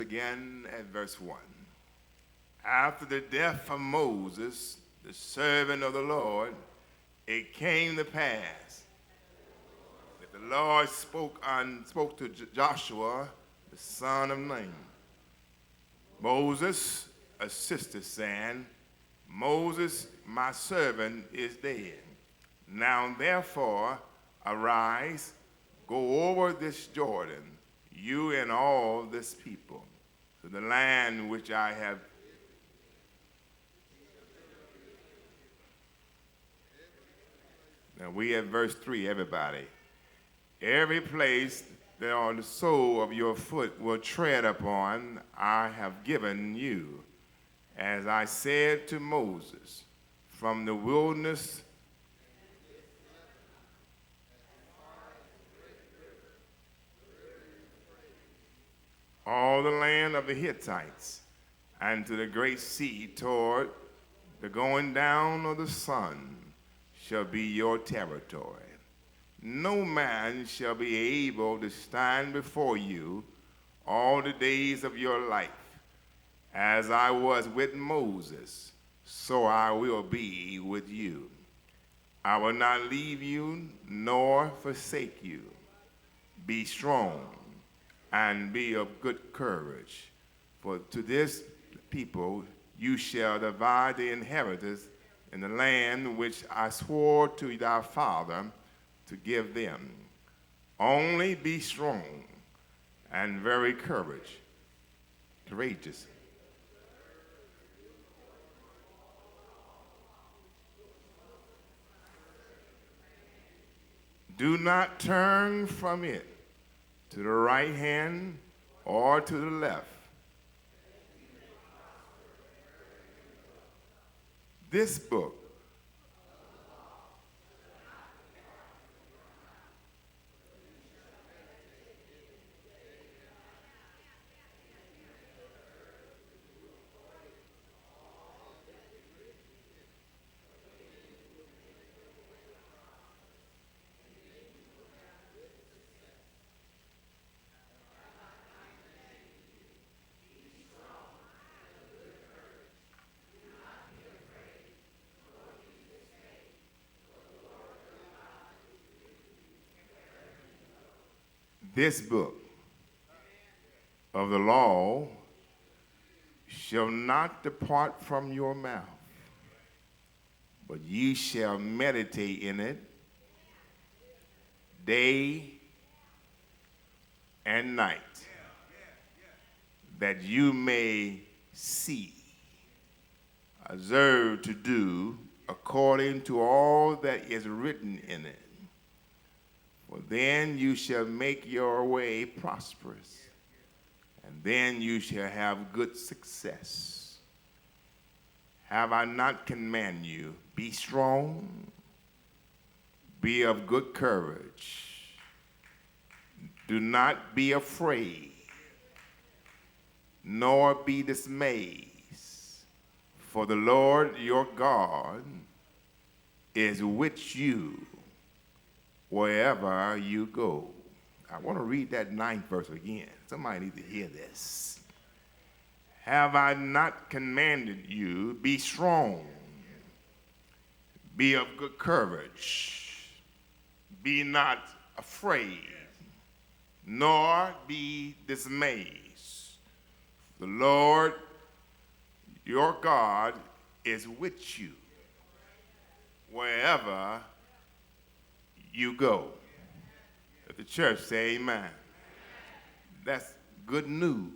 Again at verse 1. After the death of Moses, the servant of the Lord, it came to pass that the Lord spoke to Joshua, the son of Nun. Moses assisted, saying, Moses, my servant, is dead. Now therefore arise, go over this Jordan, you and all this people, to the land which I have. Now we at verse 3, everybody. Every place that on the sole of your foot will tread upon, I have given you, as I said to Moses, from the wilderness all the land of the Hittites, and to the great sea toward the going down of the sun shall be your territory. No man shall be able to stand before you all the days of your life. As I was with Moses, so I will be with you. I will not leave you nor forsake you. Be strong and be of good courage, for to this people you shall divide the inheritance in the land which I swore to thy father to give them. Only be strong and very courageous. Do not turn from it to the right hand or to the left. This book this book of the law shall not depart from your mouth, but ye shall meditate in it day and night, that you may see, observe to do according to all that is written in it. For then you shall make your way prosperous, and then you shall have good success. Have I not commanded you? Be strong, be of good courage. Do not be afraid, nor be dismayed, for the Lord your God is with you wherever you go. I want to read that 9th verse again. Somebody needs to hear this. Have I not commanded you, be strong, be of good courage, be not afraid, nor be dismayed. The Lord your God is with you wherever you go. Let the church say amen. That's good news.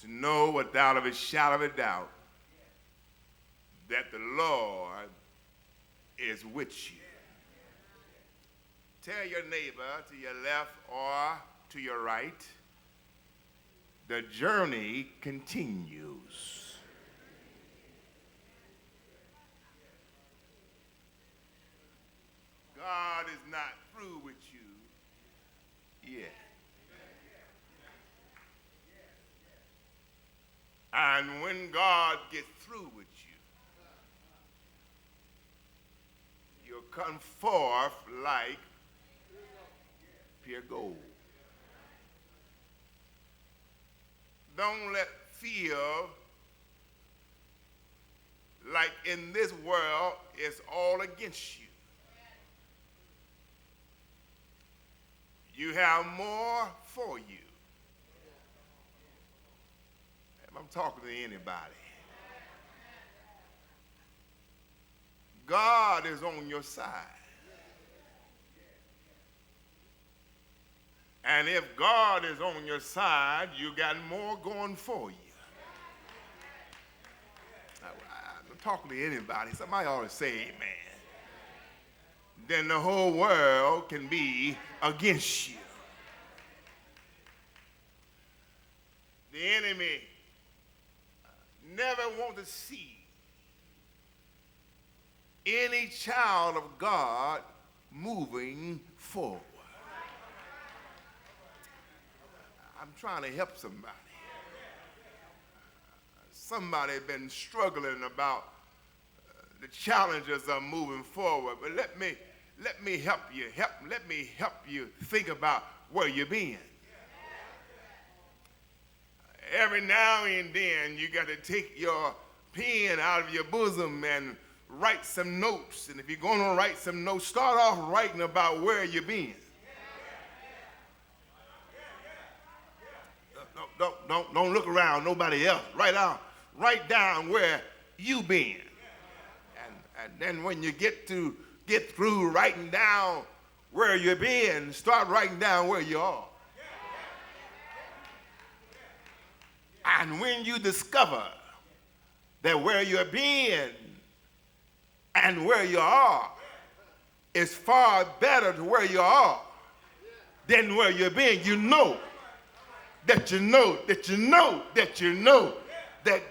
To know without a shadow of a doubt that the Lord is with you. Tell your neighbor to your left or to your right, the journey continues. God is not through with you yet. And when God gets through with you, you'll come forth like pure gold. Don't let fear, like in this world, is all against you. You have more for you. I'm talking to anybody. God is on your side. And if God is on your side, you got more going for you. I'm talking to anybody. Somebody ought to say amen. Then the whole world can be against you. The enemy never want to see any child of God moving forward. I'm trying to help somebody. Somebody been struggling about the challenges of moving forward, but let me help you. Let me help you think about where you've been. Every now and then you got to take your pen out of your bosom and write some notes. And if you're going to write some notes, start off writing about where you've been. Don't look around nobody else. Write down where you've been. And then when you get through writing down where you've been, start writing down where you are. And when you discover that where you've been and where you are is far better to where you are than where you've been, you know that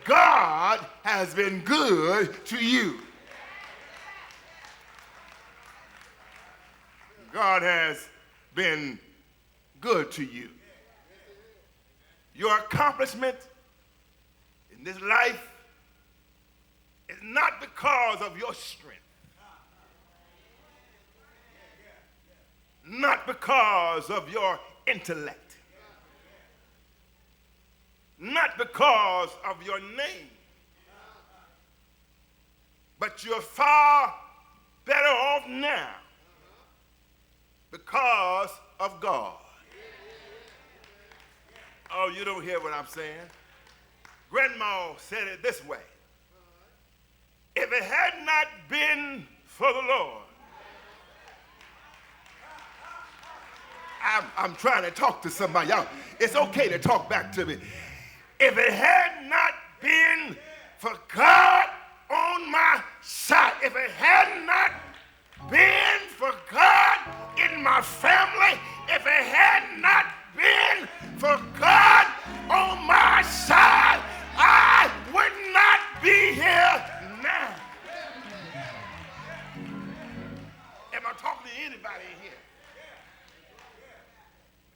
God has been good to you. God has been good to you. Your accomplishment in this life is not because of your strength, not because of your intellect, not because of your name, but you're far better off now because of God. Oh, you don't hear what I'm saying? Grandma said it this way. If it had not been for the Lord, I'm trying to talk to somebody. Y'all, it's okay to talk back to me. If it had not been for God on my side, if it had not been for God in my family, if it had not been for God on my side, I would not be here now. Am I talking to anybody in here?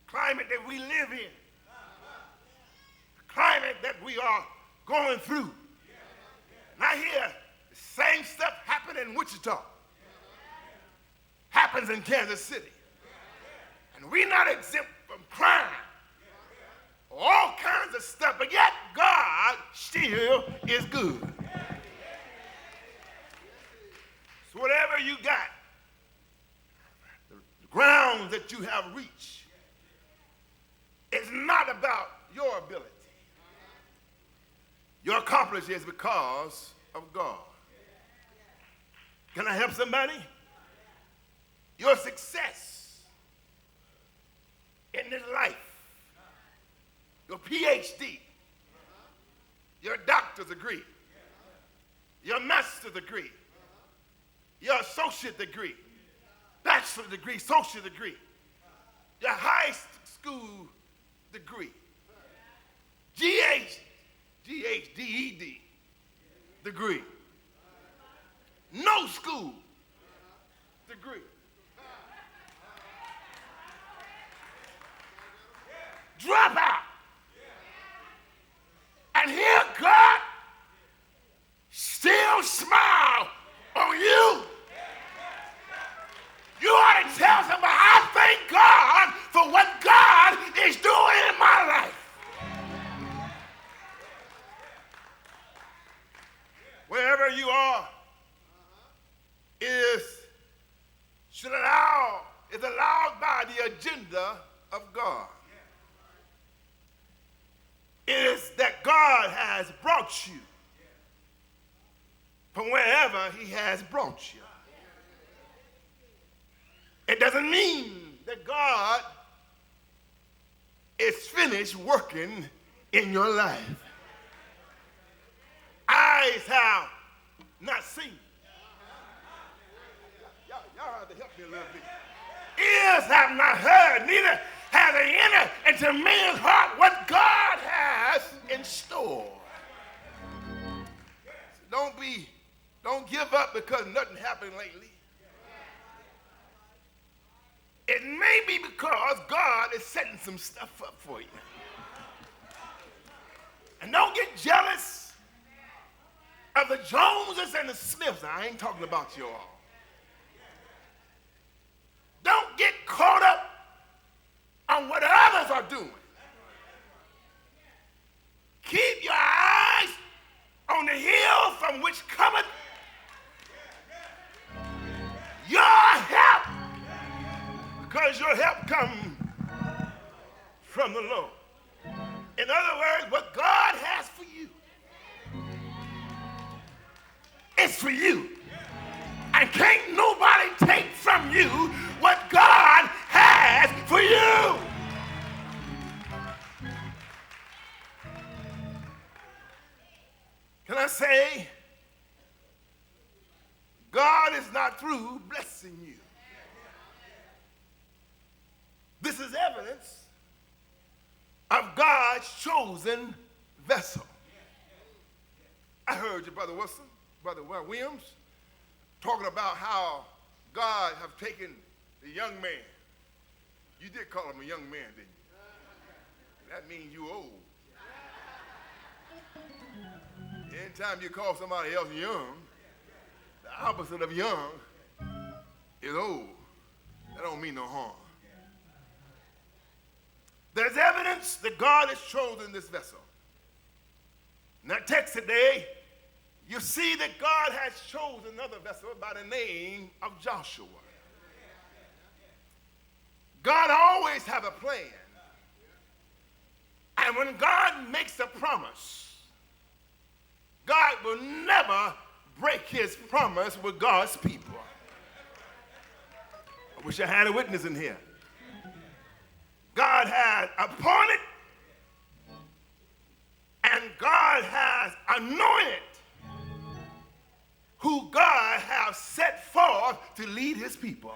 The climate that we live in, the climate that we are going through. And I hear the same stuff happen in Wichita, happens in Kansas City. And we're not exempt from crime, all kinds of stuff, but yet God still is good. So whatever you got, the ground that you have reached, is not about your ability. Your accomplishment is because of God. Can I help somebody? Your success in this life, your PhD, your doctor's degree, your master's degree, your associate degree, bachelor's degree, associate degree, your high school degree, GHD degree, no school degree. Drop out. And here God still smile on you. You ought to tell somebody, I thank God for what God is doing in my life. wherever you are, is allowed by the agenda of God. It is that God has brought you from wherever he has brought you. It doesn't mean that God is finished working in your life. Eyes have not seen. Y'all have to help me a little bit. Ears have not heard, neither has it entered into man's heart what God has in store. So don't give up because nothing happened lately. It may be because God is setting some stuff up for you. And don't get jealous of the Joneses and the Smiths. I ain't talking about you all. Don't get caught up on what others are doing. Keep your eyes on the hill from which cometh your help, because your help comes from the Lord. In other words, what God has for you is for you. And can't nobody take from you what God has for you. Can I say, God is not through blessing you. This is evidence of God's chosen vessel. I heard you, Brother Wilson, Brother Williams, talking about how God have taken the young man. You did call him a young man, didn't you? That means you old. Anytime you call somebody else young, the opposite of young is old. That don't mean no harm. There's evidence that God has chosen this vessel. In that text today, you see that God has chosen another vessel by the name of Joshua. God always has a plan. And when God makes a promise, God will never break his promise with God's people. I wish I had a witness in here. God has appointed and God has anointed who God has set forth to lead his people.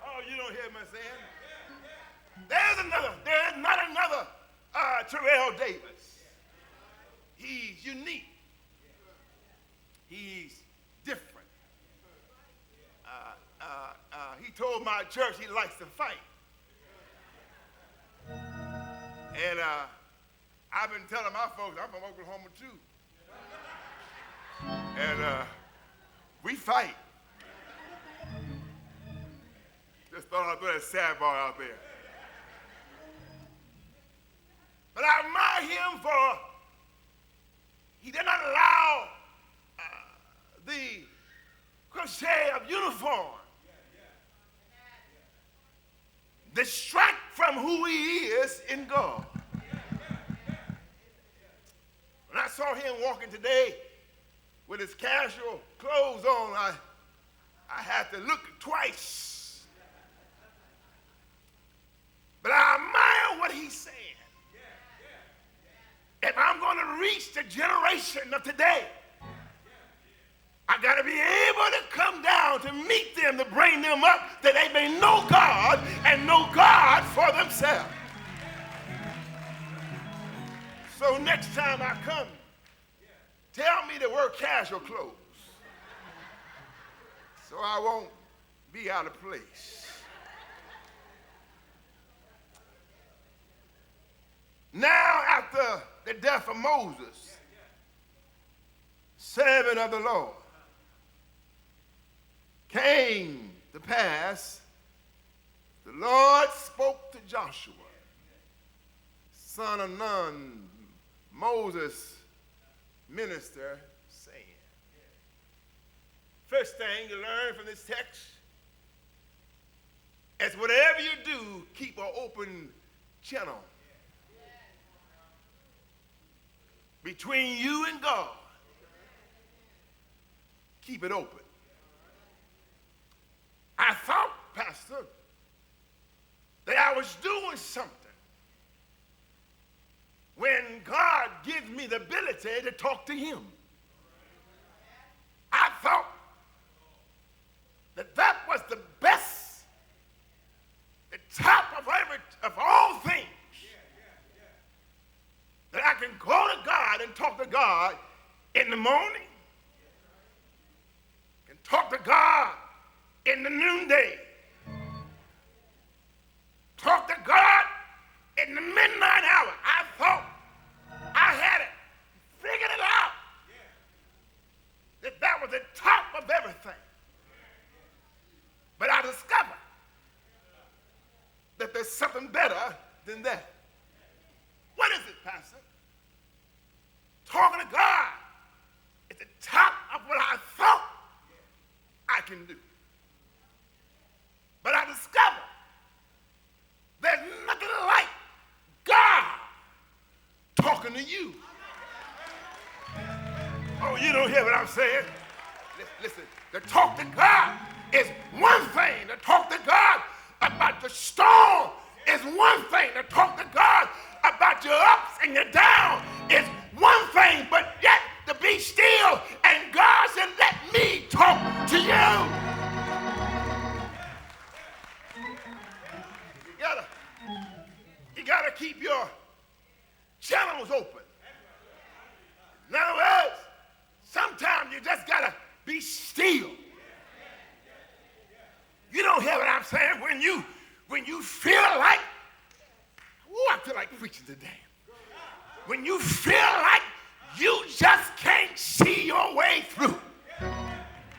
Oh, you don't hear me saying? There's not another Terrell Davis. He's unique. He's different. He told my church he likes to fight. And I've been telling my folks, I'm from Oklahoma too. And we fight. Just thought I'd throw that sad ball out there. But I admire him for he did not allow the crochet of uniform distract from who he is in God. When I saw him walking today with his casual clothes on, I had to look twice. But I admire what he's saying. If I'm going to reach the generation of today, I got to be able to come down to meet them, to bring them up, that they may know God and know God for themselves. So next time I come, tell me to wear casual clothes so I won't be out of place. Now, after the death of Moses, servant of the Lord, came to pass, the Lord spoke to Joshua, son of Nun, Moses' minister, saying. First thing you learn from this text is whatever you do, keep an open channel between you and God. Keep it open. I thought, Pastor, that I was doing something when God gives me the ability to talk to him. I thought that was the best, the top of all things, that I can go to God and talk to God in the morning, can talk to God in the noonday, talk to God in the midnight hour. I thought I had it, figured it out, that was the top of everything. But I discovered that there's something better than that. What is it, Pastor? Talking to God is the top of what I thought I can do. But I discovered there's nothing like God talking to you. Oh, you don't hear what I'm saying? Listen, to talk to God is one thing. To talk to God about the storm is one thing. To talk to God about your ups and your downs is one thing. But yet to be still and God said, let me talk to you. You gotta keep your channels open. In other words, sometimes you just gotta be still. You don't hear what I'm saying? When you feel like, I feel like preaching today. When you feel like you just can't see your way through,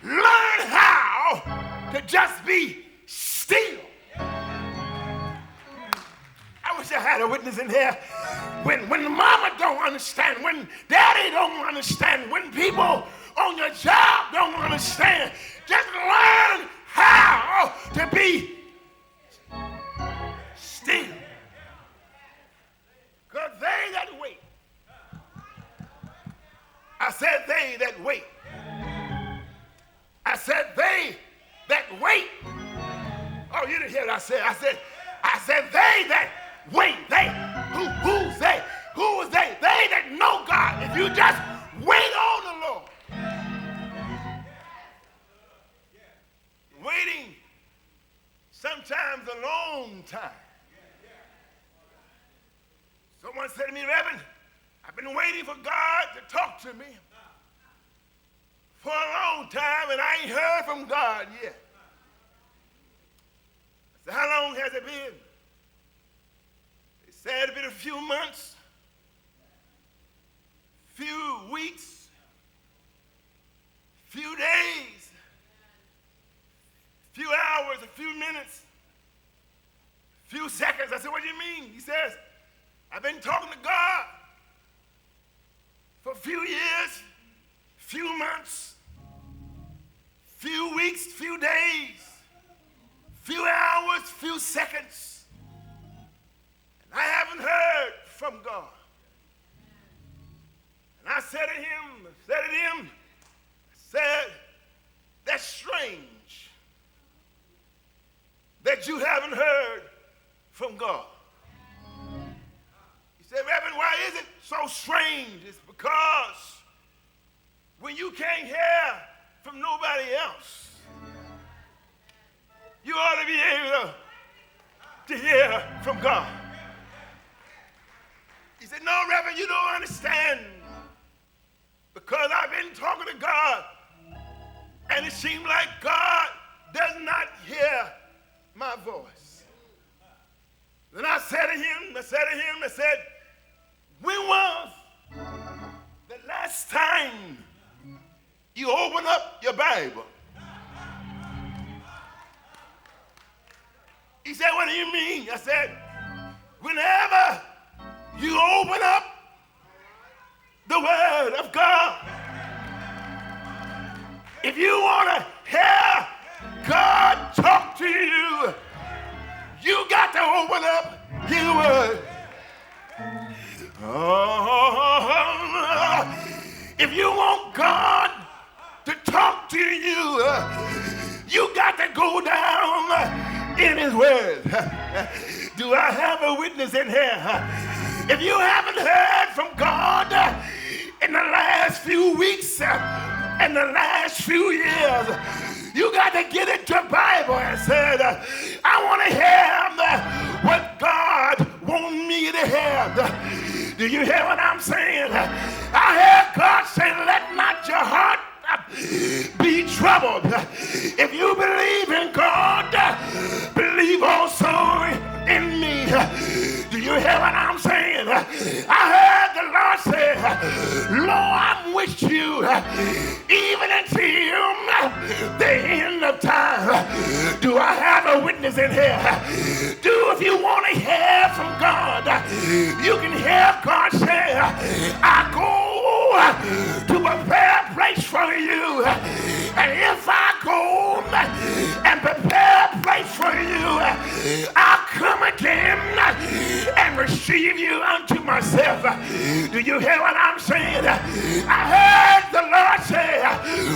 learn how to just be still. I wish I had a witness in here. When mama don't understand, when daddy don't understand, when people on your job don't understand, just learn how to be still. Because they that wait, I said they that wait. I said they that wait. Oh, you didn't hear what I said. I said they that wait. Who's they? Who is they? They that know God. If you just wait on the Lord. Waiting sometimes a long time. Someone said to me, Reverend, I've been waiting for God to talk to me for a long time and I ain't heard from God yet. I said, how long has it been? They said it's been a few months, few weeks, few days, few hours, a few minutes, few seconds. I said, what do you mean? He says, I've been talking to God for a few years, few months, few weeks, few days, few hours, few seconds. And I haven't heard from God. And I said to him, that's strange that you haven't heard from God. He said, Reverend, why is it so strange? It's because when you can't hear from nobody else, you ought to be able to hear from God. He said, no, Reverend, you don't understand, because I've been talking to God and it seemed like God does not hear my voice. Then I said to him, when was the last time you opened up your Bible? He said, what do you mean? I said, whenever you open up the Word of God, If you want to hear God talk to you, you got to open up His word. Oh, if you want God to talk to you, you got to go down in His word. Do I have a witness in here? If you haven't heard from God in the last few weeks and the last few years, you got to get into the Bible and say, I want to hear what God wants me to hear. Do you hear what I'm saying? I hear God say, let not your heart be troubled. If you believe in God, believe also in me. Do you hear what I'm saying? I heard the Lord say, Lord, I'm with you even until the end of time. Do I have a witness in here? If you want to hear from God, you can hear God say, I go to prepare a place for you. And if I go and prepare a place for you, I'll come again and receive you unto myself. Do you hear what I'm saying? I heard the Lord say,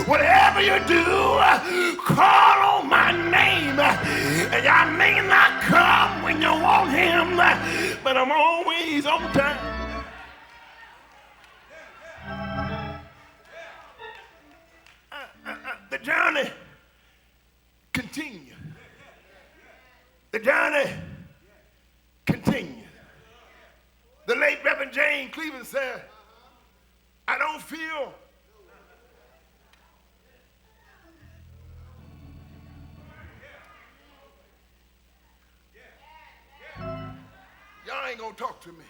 whatever you do, call on my name. And I may not come when you want Him, but I'm always on time. The journey continues. The journey continues. The late Reverend James Cleveland said, I don't feel y'all ain't gonna talk to me.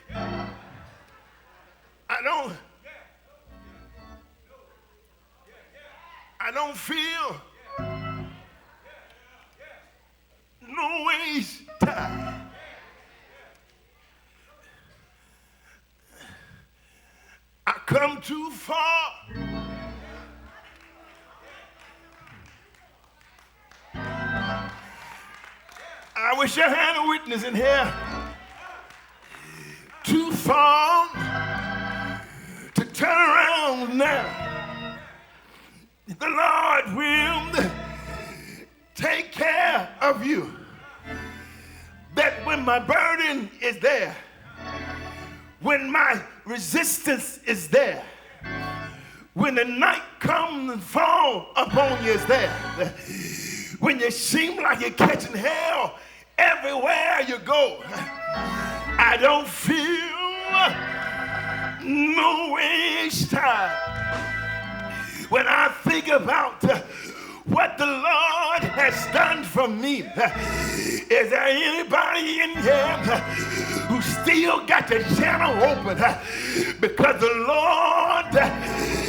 I don't feel no waste time. I come too far. I wish I had a witness in here. Too far to turn around now. The Lord will take care of you. That when my burden is there, when my resistance is there, when the night comes and fall upon you is there, when you seem like you're catching hell everywhere you go, I don't feel no waste time. When I think about what the Lord has done for me, is there anybody in here who still got the channel open because the Lord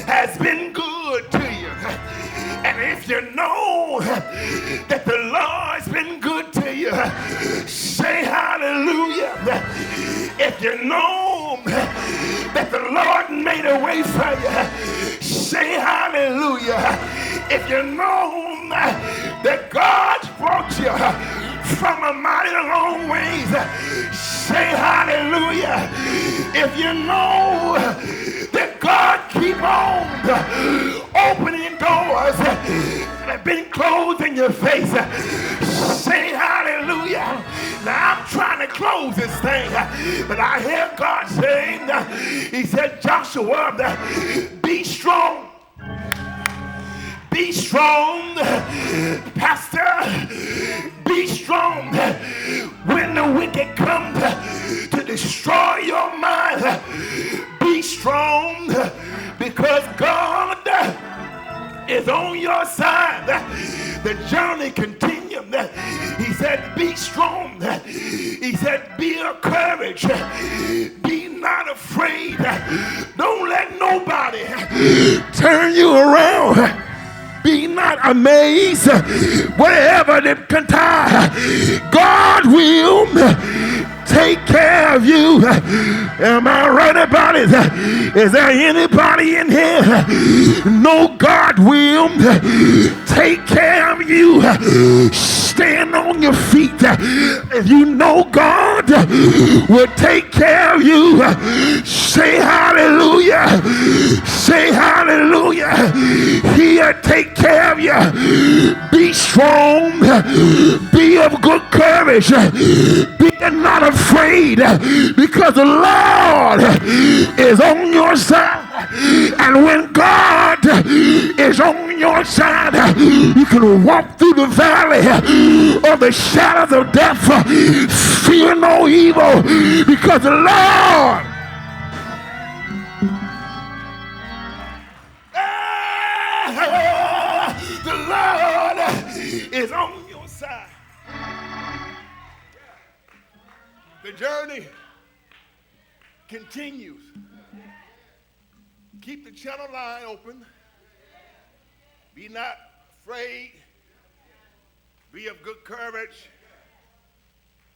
has been good to you? And if you know that the Lord's been good to you, say hallelujah. If you know that the Lord made a way for you, say hallelujah. If you know that God brought you from a mighty long ways, say hallelujah. If you know that God keep on opening doors that have been closed in your face, say hallelujah. Now I'm trying to close this thing, but I hear God saying, He said, Joshua, be strong. Be strong, Pastor. Be strong. When the wicked come to destroy your mind, be strong because God is on your side. The journey continues. He said, be strong. He said, be of courage. Be not afraid. Don't let nobody turn you around. Be not amazed, whatever the contar, God will take care of you. Am I right about it? Is there anybody in here know God will take care of you? Stand on your feet if you know God will take care of you. Say hallelujah. Say hallelujah. He'll take care of you. Be strong. Be of good courage. Be not afraid, because the Lord is on your side. And when God is on your side, you can walk through the valley of the shadows of death. Fear no evil, because the Lord is on your side. The journey continues. Keep the channel line open. Be not afraid. Be of good courage.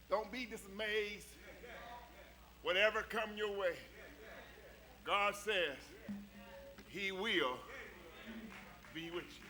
Don't be dismayed. Whatever come your way, God says He will be with you.